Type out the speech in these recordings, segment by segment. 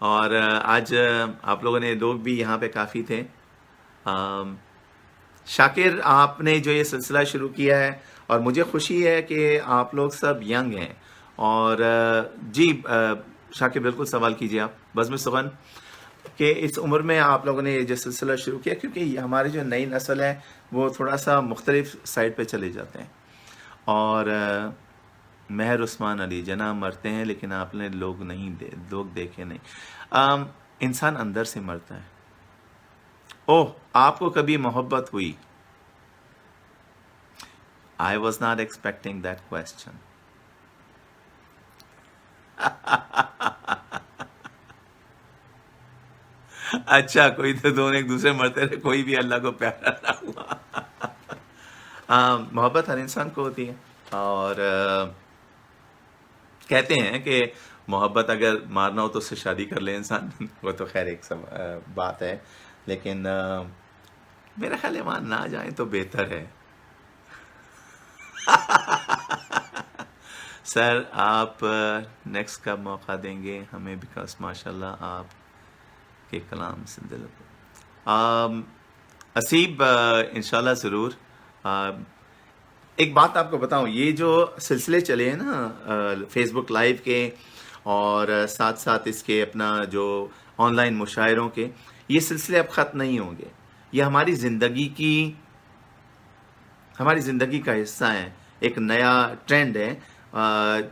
اور آج آپ لوگوں نے لوگ بھی یہاں پہ کافی تھے. شاکر آپ نے جو یہ سلسلہ شروع کیا ہے اور مجھے خوشی ہے کہ آپ لوگ سب ینگ ہیں. اور جی شاکر بالکل سوال کیجیے آپ. بزم سخن کہ اس عمر میں آپ لوگوں نے یہ جو سلسلہ شروع کیا، کیونکہ یہ ہماری جو نئی نسل ہے وہ تھوڑا سا مختلف سائڈ پہ چلے جاتے ہیں. اور مہر عثمان علی جناب مرتے ہیں لیکن آپ نے لوگ دیکھے نہیں. انسان اندر سے مرتا ہے. اوہ آپ کو کبھی محبت ہوئی؟ I was not expecting that question. اچھا کوئی تو دونوں ایک دوسرے مرتے رہے، کوئی بھی اللہ کو پیارا نہ ہوا. محبت ہر انسان کو ہوتی ہے. اور کہتے ہیں کہ محبت اگر مارنا ہو تو اس سے شادی کر لے انسان. وہ تو خیر ایک بات ہے، لیکن میرا خیال ہے وہاں نہ جائیں تو بہتر ہے. سر آپ نیکسٹ کب موقع دیں گے ہمیں؟ بیکاز ماشاء اللہ آپ کے کلام سے دل اسیب انشاءاللہ ضرور. ایک بات آپ کو بتاؤں، یہ جو سلسلے چلے ہیں نا فیس بک لائیو کے اور ساتھ ساتھ اس کے اپنا جو آن لائن مشاعروں کے، یہ سلسلے اب ختم نہیں ہوں گے. یہ ہماری زندگی کا حصہ ہیں. ایک نیا ٹرینڈ ہے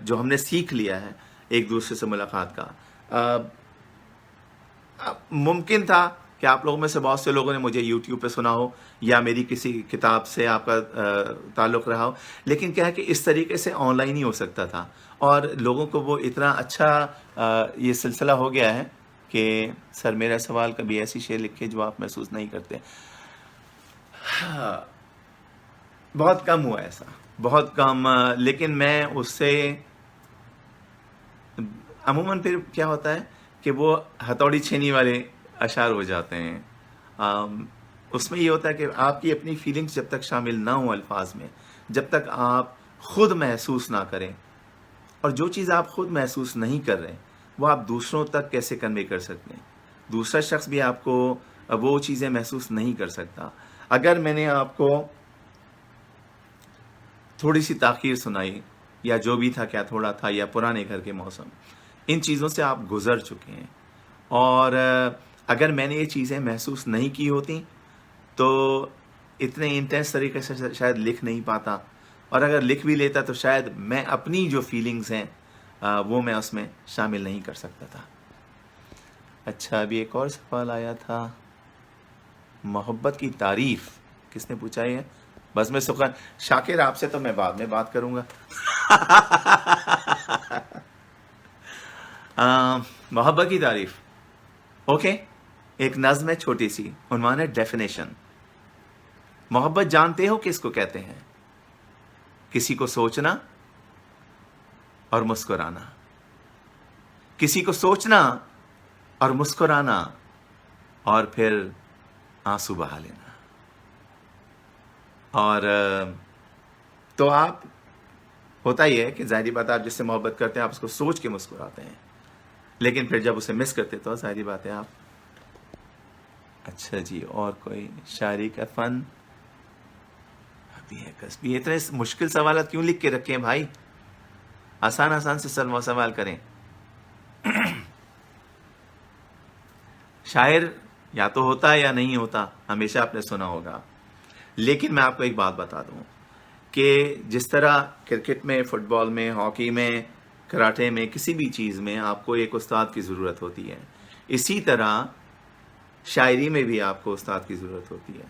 جو ہم نے سیکھ لیا ہے ایک دوسرے سے ملاقات کا. ممکن تھا کہ آپ لوگوں میں سے بہت سے لوگوں نے مجھے یوٹیوب پہ سنا ہو یا میری کسی کتاب سے آپ کا تعلق رہا ہو، لیکن کیا ہے کہ اس طریقے سے آن لائن ہی ہو سکتا تھا. اور لوگوں کو وہ اتنا اچھا یہ سلسلہ ہو گیا ہے کہ سر میرا سوال کبھی ایسی شے لکھے جو آپ محسوس نہیں کرتے. بہت کم ہوا ایسا، بہت کم. لیکن میں اس سے عموماً پھر کیا ہوتا ہے کہ وہ ہتھوڑی چھینی والے اشعار ہو جاتے ہیں. اس میں یہ ہوتا ہے کہ آپ کی اپنی فیلنگز جب تک شامل نہ ہوں الفاظ میں، جب تک آپ خود محسوس نہ کریں، اور جو چیز آپ خود محسوس نہیں کر رہے وہ آپ دوسروں تک کیسے کنوے کر سکتے ہیں؟ دوسرا شخص بھی آپ کو وہ چیزیں محسوس نہیں کر سکتا. اگر میں نے آپ کو تھوڑی سی تاخیر سنائی یا جو بھی تھا، کیا تھوڑا تھا، یا پرانے گھر کے موسم، ان چیزوں سے آپ گزر چکے ہیں. اور اگر میں نے یہ چیزیں محسوس نہیں کی ہوتی تو اتنے انٹینس طریقے سے شاید لکھ نہیں پاتا. اور اگر لکھ بھی لیتا تو شاید میں اپنی جو فیلنگز ہیں وہ میں اس میں شامل نہیں کر سکتا تھا. اچھا ابھی ایک اور سوال آیا تھا، محبت کی تعریف کس نے پوچھا ہے؟ بس میں سخن شاکر آپ سے تو میں بعد میں بات کروں گا. محبت کی تعریف اوکے. ایک نظم ہے چھوٹی سی، عنوان ہے ڈیفینیشن. محبت جانتے ہو کس کو کہتے ہیں؟ کسی کو سوچنا اور مسکرانا. کسی کو سوچنا اور مسکرانا اور پھر آنسو بہا لینا. اور تو آپ ہوتا ہی ہے کہ ظاہری بات ہے آپ جس سے محبت کرتے ہیں آپ اس کو سوچ کے مسکراتے ہیں، لیکن پھر جب اسے مس کرتے تو ظاہری بات ہے آپ. اچھا جی اور کوئی شاعری کا فن ابھی ہے کسبی؟ اتنے مشکل سوالات کیوں لکھ کے رکھے ہیں بھائی؟ آسان سے سوال کریں. شاعر یا تو ہوتا ہے یا نہیں ہوتا، ہمیشہ آپ نے سنا ہوگا. لیکن میں آپ کو ایک بات بتا دوں کہ جس طرح کرکٹ میں، فٹ بال میں، ہاکی میں، کراٹے میں، کسی بھی چیز میں آپ کو ایک استاد کی ضرورت ہوتی ہے، اسی طرح شاعری میں بھی آپ کو استاد کی ضرورت ہوتی ہے.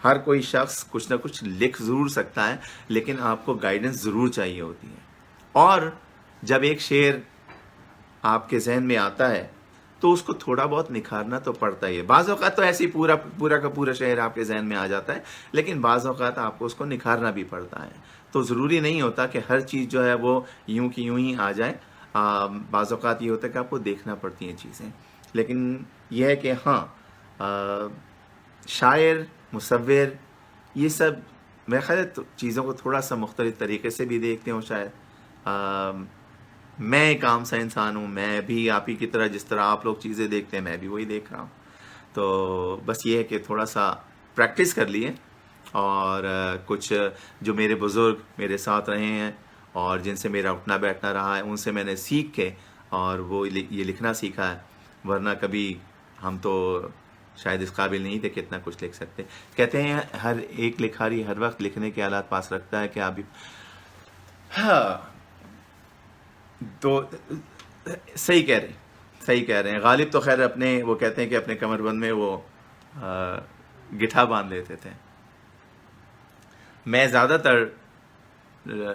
ہر کوئی شخص کچھ نہ کچھ لکھ ضرور سکتا ہے، لیکن آپ کو گائیڈنس ضرور چاہیے ہوتی ہے. اور جب ایک شعر آپ کے ذہن میں آتا ہے تو اس کو تھوڑا بہت نکھارنا تو پڑتا ہی ہے. بعض اوقات تو ایسے ہی پورا کا پورا شعر آپ کے ذہن میں آ جاتا ہے، لیکن بعض اوقات آپ کو اس کو نکھارنا بھی پڑتا ہے. تو ضروری نہیں ہوتا کہ ہر چیز جو ہے وہ یوں کی یوں ہی آ جائے. بعض اوقات یہ ہوتا ہے کہ آپ کو دیکھنا پڑتی ہیں چیزیں. لیکن یہ ہے کہ ہاں شاعر، مصور، یہ سب میرے خیال ہے چیزوں کو تھوڑا سا مختلف طریقے سے بھی دیکھتے ہوں شاید. میں ایک عام سا انسان ہوں, میں بھی آپ ہی کی طرح جس طرح آپ لوگ چیزیں دیکھتے ہیں میں بھی وہی دیکھ رہا ہوں. تو بس یہ ہے کہ تھوڑا سا پریکٹس کر لیے, اور کچھ جو میرے بزرگ میرے ساتھ رہے ہیں اور جن سے میرا اٹھنا بیٹھنا رہا ہے ان سے میں نے سیکھ کے اور وہ یہ لکھنا سیکھا ہے, ورنہ کبھی ہم تو شاید اس قابل نہیں تھے کہ اتنا کچھ لکھ سکتے. کہتے ہیں ہر ایک لکھاری ہر وقت لکھنے کے آلات پاس رکھتا ہے کہ آپ بھی. ہاں تو صحیح کہہ رہے ہیں. غالب تو خیر اپنے وہ کہتے ہیں کہ اپنے کمر بند میں وہ گٹھا باندھ لیتے تھے. میں زیادہ تر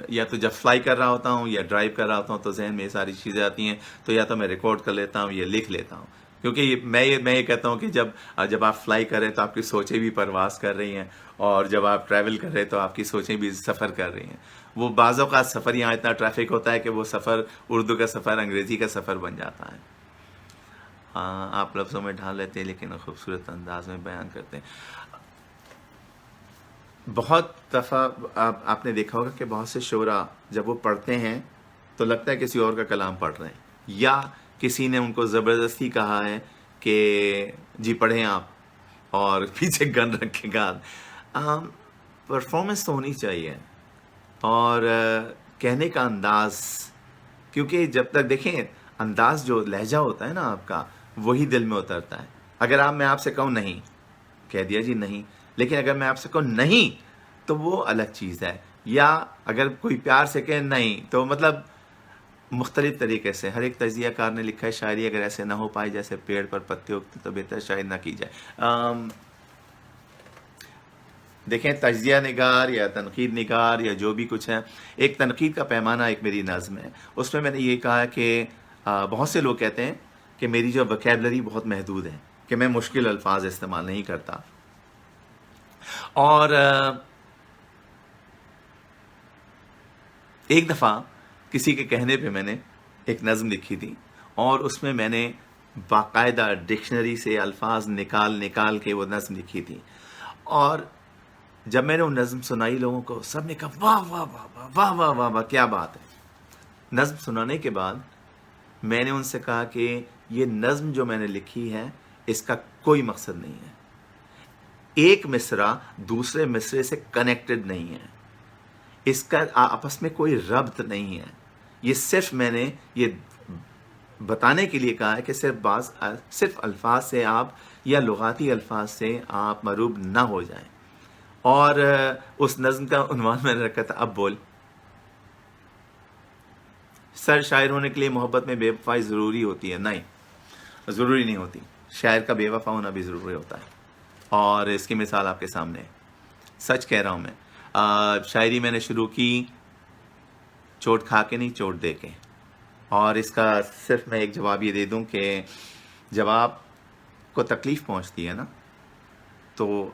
یا تو جب فلائی کر رہا ہوتا ہوں یا ڈرائیو کر رہا ہوتا ہوں تو ذہن میں یہ ساری چیزیں آتی ہیں, تو یا تو میں ریکارڈ کر لیتا ہوں یا لکھ لیتا ہوں, کیونکہ میں یہ کہتا ہوں کہ جب آپ فلائی کر رہے ہیں تو آپ کی سوچیں بھی پرواز کر رہی ہیں, اور جب آپ ٹریول کر رہے ہیں تو آپ کی سوچیں بھی سفر کر رہی ہیں. وہ بعض اوقات سفر یہاں اتنا ٹریفک ہوتا ہے کہ وہ سفر اردو کا سفر انگریزی کا سفر بن جاتا ہے. ہاں آپ لفظوں میں ڈھال لیتے ہیں لیکن خوبصورت انداز میں بیان کرتے ہیں. بہت دفعہ آپ نے دیکھا ہوگا کہ بہت سے شعراء جب وہ پڑھتے ہیں تو لگتا ہے کسی اور کا کلام پڑھ رہے ہیں, یا کسی نے ان کو زبردستی کہا ہے کہ جی پڑھیں آپ, اور پیچھے گن رکھے گا. پرفارمنس تو ہونی چاہیے, اور کہنے کا انداز, کیونکہ جب تک دیکھیں انداز جو لہجہ ہوتا ہے نا آپ کا وہی دل میں اترتا ہے. اگر میں آپ سے کہوں نہیں, کہہ دیا جی نہیں, لیکن اگر میں آپ سے کہوں نہیں تو وہ الگ چیز ہے. یا اگر کوئی پیار سے کہے نہیں تو مطلب مختلف طریقے سے. ہر ایک تجزیہ کار نے لکھا ہے شاعری اگر ایسے نہ ہو پائے جیسے پیڑ پر پتے اگتے تو بہتر شاید نہ کی جائے. دیکھیں تجزیہ نگار یا تنقید نگار یا جو بھی کچھ ہے, ایک تنقید کا پیمانہ ایک میری نظم ہے, اس میں نے یہ کہا کہ بہت سے لوگ کہتے ہیں کہ میری جو وکیبلری بہت محدود ہے, کہ میں مشکل الفاظ استعمال نہیں کرتا. اور ایک دفعہ کسی کے کہنے پہ میں نے ایک نظم لکھی تھی, اور اس میں میں نے باقاعدہ ڈکشنری سے الفاظ نکال کے وہ نظم لکھی تھی. اور جب میں نے وہ نظم سنائی لوگوں کو, سب نے کہا واہ واہ واہ واہ واہ واہ واہ واہ کیا بات ہے. نظم سنانے کے بعد میں نے ان سے کہا کہ یہ نظم جو میں نے لکھی ہے اس کا کوئی مقصد نہیں ہے, ایک مصرع دوسرے مصرے سے کنیکٹڈ نہیں ہے, اس کا آپس میں کوئی ربط نہیں ہے. یہ صرف میں نے یہ بتانے کے لیے کہا ہے کہ صرف الفاظ سے آپ یا لغاتی الفاظ سے آپ مروب نہ ہو جائیں. اور اس نظم کا عنوان میں نے رکھا تھا اب بول. سر شاعر ہونے کے لیے محبت میں بے وفائی ضروری ہوتی ہے؟ نہیں, ضروری نہیں ہوتی. شاعر کا بے وفا ہونا بھی ضروری ہوتا ہے, اور اس کی مثال آپ کے سامنے ہے. سچ کہہ رہا ہوں میں. شاعری میں نے شروع کی چوٹ کھا کے نہیں, چوٹ دے کے. اور اس کا صرف میں ایک جواب یہ دے دوں کہ جب آپ کو تکلیف پہنچتی ہے نا تو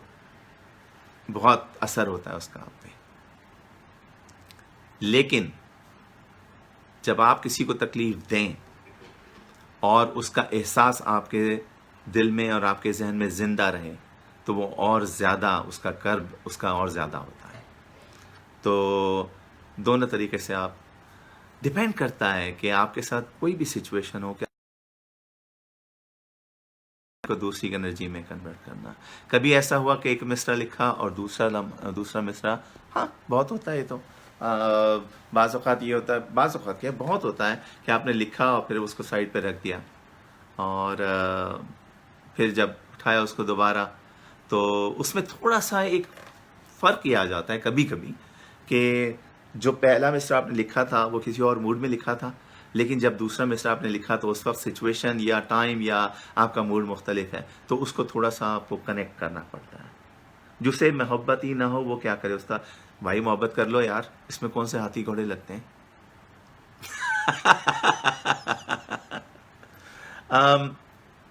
بہت اثر ہوتا ہے اس کا آپ پہ, لیکن جب آپ کسی کو تکلیف دیں اور اس کا احساس آپ کے دل میں اور آپ کے ذہن میں زندہ رہے تو وہ اور زیادہ اس کا کرب اس کا اور زیادہ ہوتا ہے. تو دونوں طریقے سے آپ ڈیپینڈ کرتا ہے کہ آپ کے ساتھ کوئی بھی سچویشن ہو کہ کو دوسری کی انرجی میں کنورٹ کرنا. کبھی ایسا ہوا کہ ایک مصرع لکھا اور دوسرا مصرع, ہاں بہت ہوتا ہے یہ تو. بعض اوقات یہ ہوتا ہے, بعض اوقات کیا بہت ہوتا ہے کہ آپ نے لکھا اور پھر اس کو سائڈ پہ رکھ دیا, اور پھر جب اٹھایا اس کو دوبارہ تو اس میں تھوڑا سا ایک فرق یہ آ جاتا ہے کبھی کبھی کہ جو پہلا مصرع آپ نے لکھا تھا وہ کسی اور موڈ میں لکھا تھا, لیکن جب دوسرا مصرع آپ نے لکھا تو اس وقت سچویشن یا ٹائم یا آپ کا موڈ مختلف ہے, تو اس کو تھوڑا سا آپ کو کنیکٹ کرنا پڑتا ہے. جسے محبت ہی نہ ہو وہ کیا کرے, اس کا بھائی محبت کر لو یار, اس میں کون سے ہاتھی گھوڑے لگتے ہیں.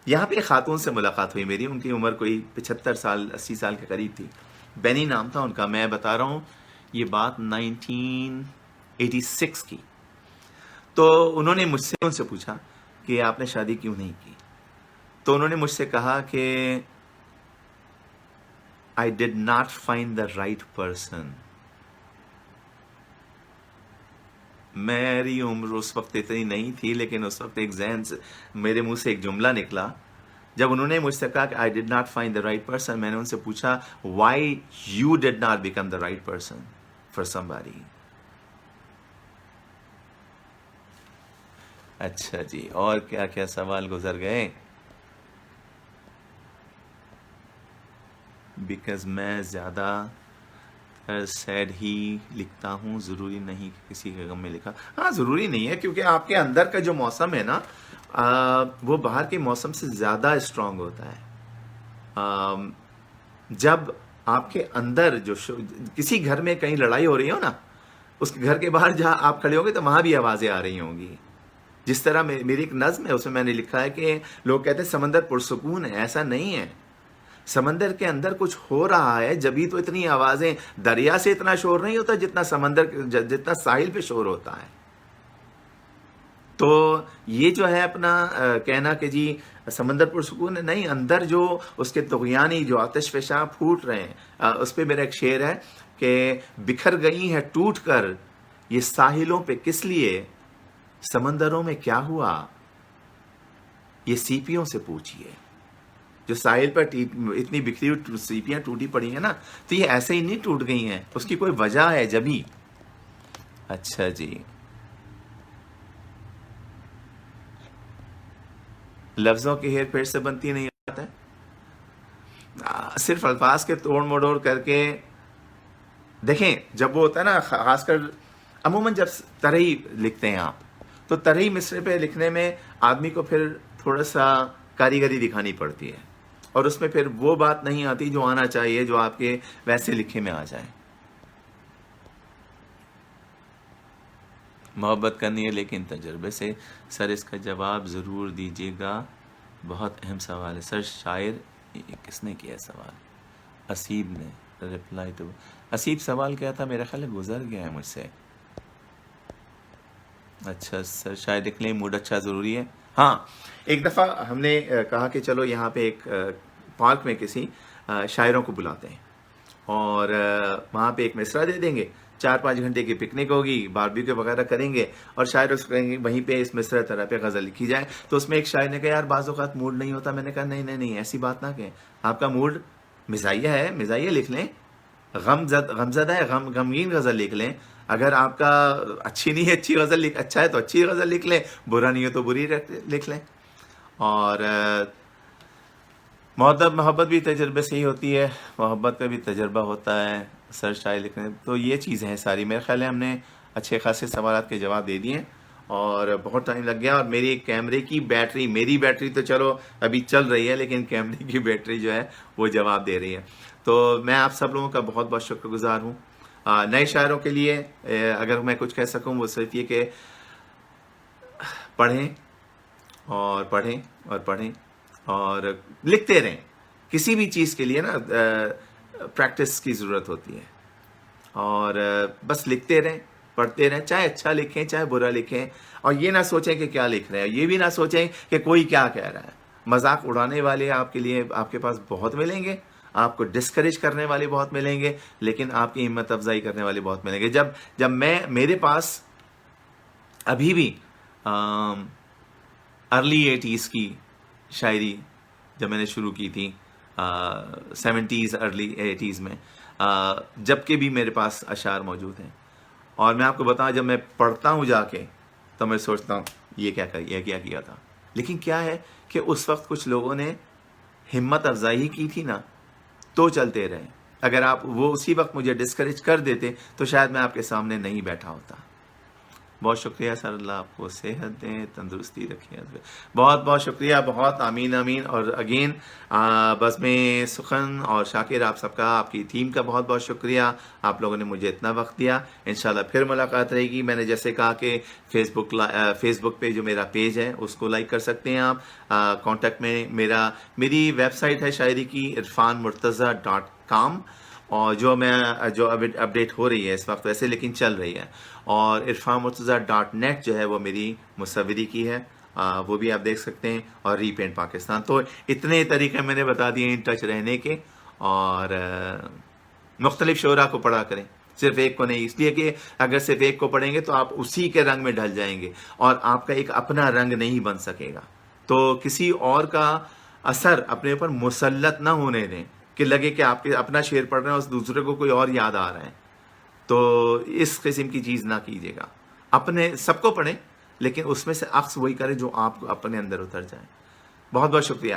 یہاں پہ ایک خاتون سے ملاقات ہوئی میری, ان کی عمر کوئی 75 سال 80 سال کے قریب تھی. بینی نام تھا ان کا. میں بتا رہا ہوں یہ بات 1986 کی. تو انہوں نے مجھ سے ان سے پوچھا کہ آپ نے شادی کیوں نہیں کی. تو انہوں نے مجھ سے کہا کہ I did not find the right person. میری عمر اس وقت اتنی نہیں تھی، لیکن اس وقت ایک ذہن سے میرے منہ سے ایک جملہ نکلا. جب انہوں نے مجھ سے کہا کہ I did not find the right person, میں نے ان سے پوچھا why you did not become the right person for somebody. اچھا جی، اور کیا کیا سوال گزر گئے؟ بیکاز میں زیادہ سیڈ ہی لکھتا ہوں، ضروری نہیں کہ کسی کے غم میں لکھا. ہاں ضروری نہیں ہے، کیونکہ آپ کے اندر کا جو موسم ہے نا وہ باہر کے موسم سے زیادہ اسٹرانگ ہوتا ہے. جب آپ کے اندر جو کسی گھر میں کہیں لڑائی ہو رہی ہو نا، اس گھر کے باہر جہاں آپ کھڑے ہوں گے تو وہاں بھی آوازیں آ رہی ہوں گی. جس طرح میری ایک نظم ہے، اس میں نے لکھا ہے کہ لوگ کہتے ہیں سمندر پرسکون ہے. ایسا نہیں ہے، سمندر کے اندر کچھ ہو رہا ہے، جبھی تو اتنی آوازیں. دریا سے اتنا شور نہیں ہوتا جتنا ساحل پہ شور ہوتا ہے. تو یہ جو ہے اپنا کہنا کہ جی سمندر پرسکون ہے، نہیں، اندر جو اس کے طغیانی جو آتش فشاں پھوٹ رہے ہیں. اس پہ میرا ایک شعر ہے کہ بکھر گئی ہے ٹوٹ کر یہ ساحلوں پہ کس لیے، سمندروں میں کیا ہوا یہ سیپیوں سے پوچھئے. جو ساحل پر اتنی بکھری ہوئی سیپیاں ٹوٹی پڑی ہیں نا، تو یہ ایسے ہی نہیں ٹوٹ گئی ہیں، اس کی کوئی وجہ ہے جبھی. اچھا جی، لفظوں کی ہیر پھیر سے بنتی نہیں ہے، صرف الفاظ کے توڑ مڑوڑ کر کے. دیکھیں جب وہ ہوتا ہے نا، خاص کر عموماً جب ترہی لکھتے ہیں آپ، تو ترہی مصرے پہ لکھنے میں آدمی کو پھر تھوڑا سا کاریگری دکھانی پڑتی ہے، اور اس میں پھر وہ بات نہیں آتی جو آنا چاہیے، جو آپ کے ویسے لکھے میں آ جائے. محبت کرنی ہے لیکن تجربے سے. سر اس کا جواب ضرور دیجیے گا، بہت اہم سوال ہے. سر شاعر کس نے کیا سوال؟ اسیب نے رپلائی. تو اسیب سوال کیا تھا؟ میرا خیال ہے گزر گیا ہے مجھ سے. اچھا سر، شاعر لکھ لیں، موڈ اچھا ضروری ہے. ہاں، ایک دفعہ ہم نے کہا کہ چلو یہاں پہ ایک پارک میں کسی شاعروں کو بلاتے ہیں، اور وہاں پہ ایک مصرع دے دیں گے. 4-5 گھنٹے کی پکنک ہوگی، باربیکیو وغیرہ کریں گے، اور شاعر اس کو کہیں گے وہیں پہ اس مصرع طرح پہ غزل لکھی جائے. تو اس میں ایک شاعر نے کہا یار بعض اوقات موڈ نہیں ہوتا. میں نے کہا نہیں ایسی بات نہ کہیں، آپ کا موڈ مزاحیہ ہے، مزاحیہ لکھ لیں. غمزدہ ہے، غمگین غزل لکھ لیں. اگر آپ کا اچھی نہیں ہے، اچھی غزل اچھا ہے تو اچھی غزل لکھ لیں، برا نہیں ہے تو بری لکھ لیں. اور محبت بھی تجربے سے ہی ہوتی ہے، محبت کا بھی تجربہ ہوتا ہے. سر شاعر لکھنے، تو یہ چیزیں ہیں ساری. میرے خیال ہے ہم نے اچھے خاصے سوالات کے جواب دے دیے، اور بہت ٹائم لگ گیا. اور میری کیمرے کی بیٹری، میری بیٹری تو چلو ابھی چل رہی ہے، لیکن کیمرے کی بیٹری جو ہے وہ جواب دے رہی ہے. تو میں آپ سب لوگوں کا بہت بہت شکر گزار ہوں. نئے شاعروں کے لیے اگر میں کچھ کہہ سکوں وہ صرف یہ کہ پڑھیں اور پڑھیں اور پڑھیں اور لکھتے رہیں. کسی بھی چیز کے لیے نا پریکٹس کی ضرورت ہوتی ہے، اور بس لکھتے رہیں، پڑھتے رہیں، چاہے اچھا لکھیں چاہے برا لکھیں. اور یہ نہ سوچیں کہ کیا لکھ رہے ہیں، یہ بھی نہ سوچیں کہ کوئی کیا کہہ رہا ہے. مذاق اڑانے والے آپ کے لیے آپ کے پاس بہت ملیں گے، آپ کو ڈسکریج کرنے والے بہت ملیں گے، لیکن آپ کی ہمت افزائی کرنے والے بہت ملیں گے. جب میرے پاس ابھی بھی ارلی 80s کی شاعری جب میں نے شروع کی تھی، 70s ارلی 80s میں، جب کہ بھی میرے پاس اشعار موجود ہیں. اور میں آپ کو بتاؤں جب میں پڑھتا ہوں جا کے تو میں سوچتا ہوں یہ کیا کیا تھا. لیکن کیا ہے کہ اس وقت کچھ لوگوں نے ہمت افزائی کی تھی نا، تو چلتے رہے. اگر آپ وہ اسی وقت مجھے ڈسکریج کر دیتے تو شاید میں آپ کے سامنے نہیں بیٹھا ہوتا. بہت شکریہ سر، اللہ آپ کو صحت دیں، تندرستی رکھیں. بہت بہت شکریہ، بہت آمین آمین. اور اگین بزم سخن اور شاکر آپ سب کا، آپ کی ٹیم کا بہت بہت شکریہ. آپ لوگوں نے مجھے اتنا وقت دیا. انشاءاللہ پھر ملاقات رہے گی. میں نے جیسے کہا کہ فیس بک پہ جو میرا پیج ہے اس کو لائک کر سکتے ہیں آپ. کانٹیکٹ میں میری ویب سائٹ ہے شاعری کی irfanmurtaza.com، اور جو اپڈیٹ ہو رہی ہے اس وقت ویسے لیکن چل رہی ہے. اور irfanmurtaza.net جو ہے وہ میری مصوری کی ہے، وہ بھی آپ دیکھ سکتے ہیں. اور ری پینٹ پاکستان. تو اتنے طریقے میں نے بتا دیے ان ٹچ رہنے کے. اور مختلف شعراء کو پڑھا کریں، صرف ایک کو نہیں، اس لیے کہ اگر صرف ایک کو پڑھیں گے تو آپ اسی کے رنگ میں ڈھل جائیں گے اور آپ کا ایک اپنا رنگ نہیں بن سکے گا. تو کسی اور کا اثر اپنے اوپر مسلط نہ ہونے دیں کہ لگے کہ آپ کے اپنا شعر پڑھ رہے ہیں اور دوسرے کو کوئی اور یاد آ رہا ہے. تو اس قسم کی چیز نہ کیجیے گا. اپنے سب کو پڑھیں لیکن اس میں سے عکس وہی کریں جو آپ کو اپنے اندر اتر جائے. بہت بہت شکریہ.